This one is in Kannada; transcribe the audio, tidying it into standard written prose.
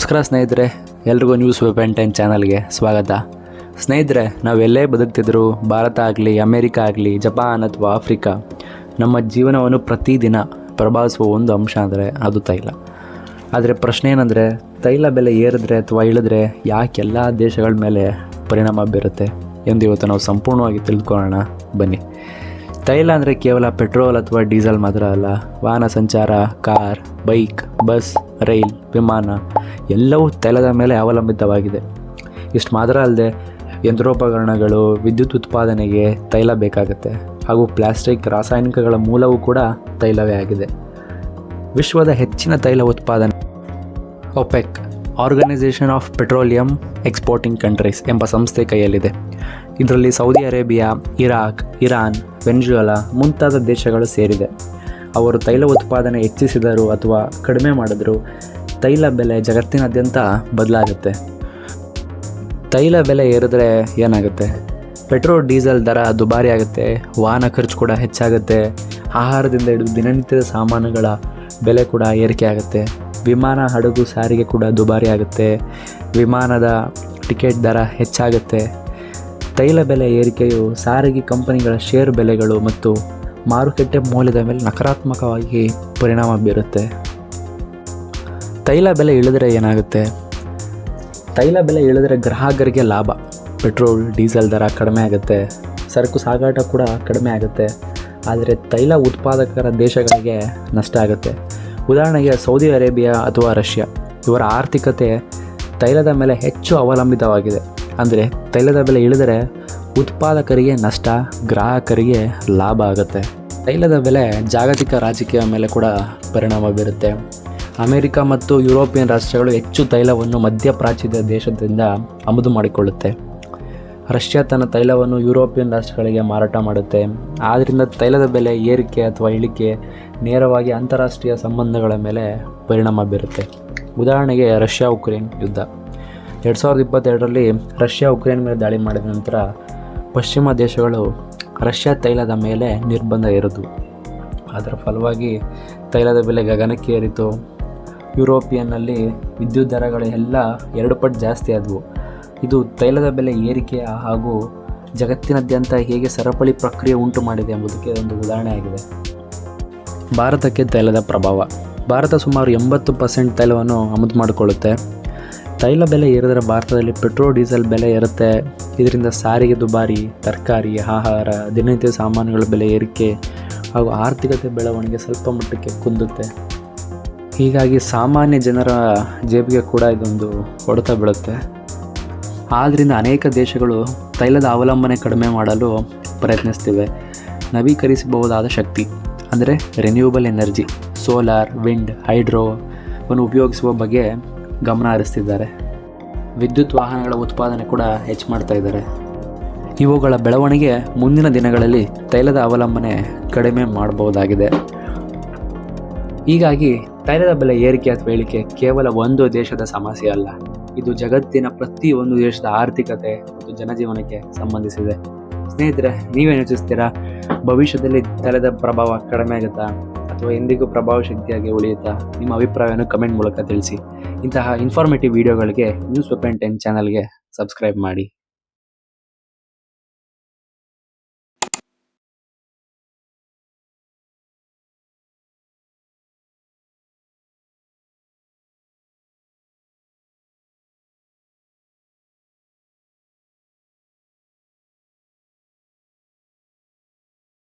ನಮಸ್ಕಾರ ಸ್ನೇಹಿತರೆ, ಎಲ್ರಿಗೂ ನ್ಯೂಸ್ ವೆಬ್ 10 ಚಾನಲ್ಗೆ ಸ್ವಾಗತ. ಸ್ನೇಹಿತರೆ, ನಾವೆಲ್ಲೇ ಬದುಕ್ತಿದ್ರು, ಭಾರತ ಆಗಲಿ, ಅಮೇರಿಕಾ ಆಗಲಿ, ಜಪಾನ್ ಅಥವಾ ಆಫ್ರಿಕಾ, ನಮ್ಮ ಜೀವನವನ್ನು ಪ್ರತಿದಿನ ಪ್ರಭಾವಿಸುವ ಒಂದು ಅಂಶ ಅಂದರೆ ಅದು ತೈಲ. ಆದರೆ ಪ್ರಶ್ನೆ ಏನಂದರೆ, ತೈಲ ಬೆಲೆ ಏರಿದ್ರೆ ಅಥವಾ ಇಳಿದ್ರೆ ಯಾಕೆ ಎಲ್ಲ ದೇಶಗಳ ಮೇಲೆ ಪರಿಣಾಮ ಬೀರುತ್ತೆ ಎಂದು ಇವತ್ತು ನಾವು ಸಂಪೂರ್ಣವಾಗಿ ತಿಳಿದುಕೊಳ್ಳೋಣ ಬನ್ನಿ. ತೈಲ ಅಂದರೆ ಕೇವಲ ಪೆಟ್ರೋಲ್ ಅಥವಾ ಡೀಸೆಲ್ ಮಾತ್ರ ಅಲ್ಲ. ವಾಹನ ಸಂಚಾರ, ಕಾರ್, ಬೈಕ್, ಬಸ್, ರೈಲ್, ವಿಮಾನ ಎಲ್ಲವೂ ತೈಲದ ಮೇಲೆ ಅವಲಂಬಿತವಾಗಿದೆ. ಇಷ್ಟು ಮಾತ್ರ ಅಲ್ಲದೆ ಯಂತ್ರೋಪಕರಣಗಳು, ವಿದ್ಯುತ್ ಉತ್ಪಾದನೆಗೆ ತೈಲ ಬೇಕಾಗುತ್ತೆ. ಹಾಗೂ ಪ್ಲಾಸ್ಟಿಕ್, ರಾಸಾಯನಿಕಗಳ ಮೂಲವೂ ಕೂಡ ತೈಲವೇ ಆಗಿದೆ. ವಿಶ್ವದ ಹೆಚ್ಚಿನ ತೈಲ ಉತ್ಪಾದನೆ OPEC, organisation of petroleum exporting countries ಎಂಬ ಸಂಸ್ಥೆ ಕೈಯಲ್ಲಿದೆ. ಇದರಲ್ಲಿ Saudi Arabia, Iraq, Iran, Venezuela ಮುಂತಾದ ದೇಶಗಳು ಸೇರಿದೆ. ಅವರು ತೈಲ ಉತ್ಪಾದನೆ ಹೆಚ್ಚಿಸಿದರು ಅಥವಾ ಕಡಿಮೆ ಮಾಡಿದ್ರು ತೈಲ ಬೆಲೆ ಜಗತ್ತಿನಾದ್ಯಂತ ಬದಲಾಗುತ್ತೆ. ತೈಲ ಬೆಲೆ ಏರಿದ್ರೆ ಏನಾಗುತ್ತೆ? ಪೆಟ್ರೋಲ್, ಡೀಸೆಲ್ ದರ ದುಬಾರಿ ಆಗುತ್ತೆ, ವಾಹನ ಖರ್ಚು ಕೂಡ ಹೆಚ್ಚಾಗುತ್ತೆ, ಆಹಾರದಿಂದ ಹಿಡಿದು ದಿನನಿತ್ಯದ ಸಾಮಾನುಗಳ ಬೆಲೆ ಕೂಡ ಏರಿಕೆ ಆಗುತ್ತೆ, ವಿಮಾನ, ಹಡಗು ಸಾರಿಗೆ ಕೂಡ ದುಬಾರಿ ಆಗುತ್ತೆ, ವಿಮಾನದ ಟಿಕೆಟ್ ದರ ಹೆಚ್ಚಾಗುತ್ತೆ. ತೈಲ ಬೆಲೆ ಏರಿಕೆಯು ಸಾರಿಗೆ ಕಂಪನಿಗಳ ಷೇರು ಬೆಲೆಗಳು ಮತ್ತು ಮಾರುಕಟ್ಟೆ ಮೌಲ್ಯದ ಮೇಲೆ ನಕಾರಾತ್ಮಕವಾಗಿ ಪರಿಣಾಮ ಬೀರುತ್ತೆ. ತೈಲ ಬೆಲೆ ಇಳಿದ್ರೆ ಏನಾಗುತ್ತೆ? ತೈಲ ಬೆಲೆ ಇಳಿದ್ರೆ ಗ್ರಾಹಕರಿಗೆ ಲಾಭ. ಪೆಟ್ರೋಲ್, ಡೀಸೆಲ್ ದರ ಕಡಿಮೆ ಆಗುತ್ತೆ, ಸರಕು ಸಾಗಾಟ ಕೂಡ ಕಡಿಮೆ ಆಗುತ್ತೆ. ಆದರೆ ತೈಲ ಉತ್ಪಾದಕರ ದೇಶಗಳಿಗೆ ನಷ್ಟ ಆಗುತ್ತೆ. ಉದಾಹರಣೆಗೆ ಸೌದಿ ಅರೇಬಿಯಾ ಅಥವಾ ರಷ್ಯಾ, ಇವರ ಆರ್ಥಿಕತೆ ತೈಲದ ಮೇಲೆ ಹೆಚ್ಚು ಅವಲಂಬಿತವಾಗಿದೆ. ಅಂದರೆ ತೈಲದ ಬೆಲೆ ಇಳಿದರೆ ಉತ್ಪಾದಕರಿಗೆ ನಷ್ಟ, ಗ್ರಾಹಕರಿಗೆ ಲಾಭ ಆಗುತ್ತೆ. ತೈಲದ ಬೆಲೆ ಜಾಗತಿಕ ರಾಜಕೀಯ ಮೇಲೆ ಕೂಡ ಪರಿಣಾಮ ಬೀರುತ್ತೆ. ಅಮೆರಿಕ ಮತ್ತು ಯುರೋಪಿಯನ್ ರಾಷ್ಟ್ರಗಳು ಹೆಚ್ಚು ತೈಲವನ್ನು ಮಧ್ಯಪ್ರಾಚ್ಯದ ದೇಶದಿಂದ ಆಮದು ಮಾಡಿಕೊಳ್ಳುತ್ತೆ. ರಷ್ಯಾ ತನ್ನ ತೈಲವನ್ನು ಯುರೋಪಿಯನ್ ರಾಷ್ಟ್ರಗಳಿಗೆ ಮಾರಾಟ ಮಾಡುತ್ತೆ. ಆದ್ದರಿಂದ ತೈಲದ ಬೆಲೆ ಏರಿಕೆ ಅಥವಾ ಇಳಿಕೆ ನೇರವಾಗಿ ಅಂತಾರಾಷ್ಟ್ರೀಯ ಸಂಬಂಧಗಳ ಮೇಲೆ ಪರಿಣಾಮ ಬೀರುತ್ತೆ. ಉದಾಹರಣೆಗೆ ರಷ್ಯಾ ಉಕ್ರೇನ್ ಯುದ್ಧ. 2022ರಲ್ಲಿ ರಷ್ಯಾ ಉಕ್ರೇನ್ ಮೇಲೆ ದಾಳಿ ಮಾಡಿದ ನಂತರ ಪಶ್ಚಿಮ ದೇಶಗಳು ರಷ್ಯಾ ತೈಲದ ಮೇಲೆ ನಿರ್ಬಂಧ ಹೇರಿದವು. ಅದರ ಫಲವಾಗಿ ತೈಲದ ಬೆಲೆ ಗಗನಕ್ಕೆ ಏರಿತು. ಯುರೋಪಿಯನ್ನಲ್ಲಿ ವಿದ್ಯುತ್ ದರಗಳು ಎಲ್ಲ 2 ಪಟ್ಟು ಜಾಸ್ತಿ ಆದವು. ಇದು ತೈಲದ ಬೆಲೆ ಏರಿಕೆ ಹಾಗೂ ಜಗತ್ತಿನಾದ್ಯಂತ ಹೇಗೆ ಸರಪಳಿ ಪ್ರಕ್ರಿಯೆ ಉಂಟು ಮಾಡಿದೆ ಎಂಬುದಕ್ಕೆ ಒಂದು ಉದಾಹರಣೆ ಆಗಿದೆ. ಭಾರತಕ್ಕೆ ತೈಲದ ಪ್ರಭಾವ. ಭಾರತ ಸುಮಾರು 80% ತೈಲವನ್ನು ಆಮದು ಮಾಡಿಕೊಳ್ಳುತ್ತೆ. ತೈಲ ಬೆಲೆ ಏರಿದರೆ ಭಾರತದಲ್ಲಿ ಪೆಟ್ರೋಲ್, ಡೀಸೆಲ್ ಬೆಲೆ ಏರುತ್ತೆ. ಇದರಿಂದ ಸಾರಿಗೆ ದುಬಾರಿ, ತರಕಾರಿ, ಆಹಾರ, ದಿನನಿತ್ಯ ಸಾಮಾನುಗಳ ಬೆಲೆ ಏರಿಕೆ ಹಾಗೂ ಆರ್ಥಿಕತೆ ಬೆಳವಣಿಗೆ ಸ್ವಲ್ಪ ಮಟ್ಟಕ್ಕೆ ಕುಂದುತ್ತೆ. ಹೀಗಾಗಿ ಸಾಮಾನ್ಯ ಜನರ ಜೇಬಿಗೆ ಕೂಡ ಇದೊಂದು ಹೊಡೆತ ಬೀಳುತ್ತೆ. ಆದ್ದರಿಂದ ಅನೇಕ ದೇಶಗಳು ತೈಲದ ಅವಲಂಬನೆ ಕಡಿಮೆ ಮಾಡಲು ಪ್ರಯತ್ನಿಸ್ತಿವೆ. ನವೀಕರಿಸಬಹುದಾದ ಶಕ್ತಿ ಅಂದರೆ ರಿನ್ಯೂವಬಲ್ ಎನರ್ಜಿ, ಸೋಲಾರ್, ವಿಂಡ್, ಹೈಡ್ರೋವನ್ನು ಉಪಯೋಗಿಸುವ ಬಗ್ಗೆ ಗಮನ ಹರಿಸ್ತಿದ್ದಾರೆ. ವಿದ್ಯುತ್ ವಾಹನಗಳ ಉತ್ಪಾದನೆ ಕೂಡ ಹೆಚ್ಚು ಮಾಡ್ತಾ ಇದ್ದಾರೆ. ಇವುಗಳ ಬೆಳವಣಿಗೆ ಮುಂದಿನ ದಿನಗಳಲ್ಲಿ ತೈಲದ ಅವಲಂಬನೆ ಕಡಿಮೆ ಮಾಡಬಹುದಾಗಿದೆ. ಹೀಗಾಗಿ ತೈಲದ ಬೆಲೆ ಏರಿಕೆ ಅಥವಾ ಇಳಿಕೆ ಕೇವಲ ಒಂದು ದೇಶದ ಸಮಸ್ಯೆ ಅಲ್ಲ, ಇದು ಜಗತ್ತಿನ ಪ್ರತಿಯೊಂದು ದೇಶದ ಆರ್ಥಿಕತೆ ಮತ್ತು ಜನಜೀವನಕ್ಕೆ ಸಂಬಂಧಿಸಿದೆ. ಸ್ನೇಹಿತರೆ, ನೀವೇನು ಯೋಚಿಸ್ತೀರಾ? ಭವಿಷ್ಯದಲ್ಲಿ ತೈಲದ ಪ್ರಭಾವ ಕಡಿಮೆ ಆಗುತ್ತಾ ಅಥವಾ ಎಂದಿಗೂ ಪ್ರಭಾವ ಶಕ್ತಿಯಾಗಿ ಉಳಿಯುತ್ತಾ? ನಿಮ್ಮ ಅಭಿಪ್ರಾಯವನ್ನು ಕಮೆಂಟ್ ಮೂಲಕ ತಿಳಿಸಿ. ಇಂತಹ ಇನ್ಫಾರ್ಮೇಟಿವ್ ವಿಡಿಯೋಗಳಿಗೆ ನ್ಯೂಸ್ ವೆಬ್ 10 ಚಾನಲ್ಗೆ ಸಬ್ಸ್ಕ್ರೈಬ್ ಮಾಡಿ.